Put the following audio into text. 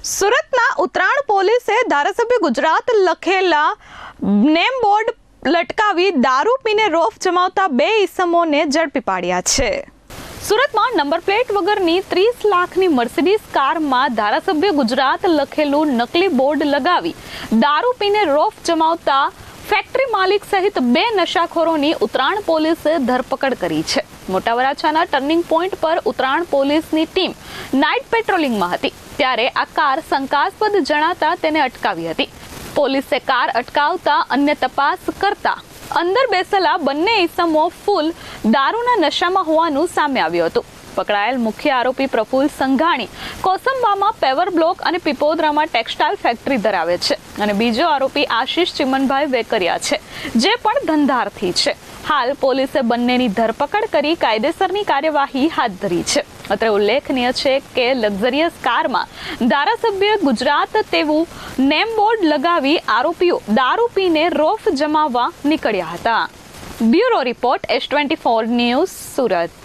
સુરતના ઉત્તરાયણ પોલીસે ધારાસભ્ય ગુજરાત લખેલા નેમ બોર્ડ લટકાવી દારૂ પીને રોફ જમાવતા 2 ઈસમોને ઝડપી પાડ્યા છે। સુરતમાં નંબર પ્લેટ વગરની 30 લાખની મર્સિડીઝ કારમાં ધારાસભ્ય ગુજરાત લખેલું નકલી બોર્ડ લગાવી દારૂ પીને રોફ જમાવતા ફેક્ટરી માલિક સહિત 2 નશાખોરોની ઉત્તરાયણ પોલીસે ધરપકડ કરી છે। મોટા વરાછાના ટર્નિંગ પોઈન્ટ પર ઉત્તરાયણ પોલીસની ટીમ નાઇટ પેટ્રોલિંગમાં હતી ત્યારે આ કાર શંકાસ્પદ જણાતા તેને અટકાવી હતી। પોલીસે કાર અટકાવતા અન્ય તપાસ કરતા અંદર બેસેલા 2 ઈસમો ફૂલ દારૂના નશામાં હોવાનું સામે આવ્યું હતું। પકડાયેલ મુખ્ય આરોપી પ્રફુલ સંઘાણી કોસંબામાં પેવર બ્લોક અને પીપોદરામાં ટેક્સટાઇલ ફેક્ટરી ધરાવે છે અને બીજો આરોપી આશીષ ચિમનભાઈ વેકરિયા છે જે પણ ધંધાર્થી છે। હાલ પોલીસે બંનેની ધરપકડ કરી કાયદેસરની કાર્યવાહી હાથ ધરી છે। અત્રે ઉલ્લેખનીય છે કે લક્ઝરિયસ કારમાં ધારાસભ્ય ગુજરાત તેવું નેમ બોર્ડ લગાવી આરોપીઓ દારૂ પીને રોફ જમાવવા નીકળ્યા હતા। Bureau report S24 news Surat.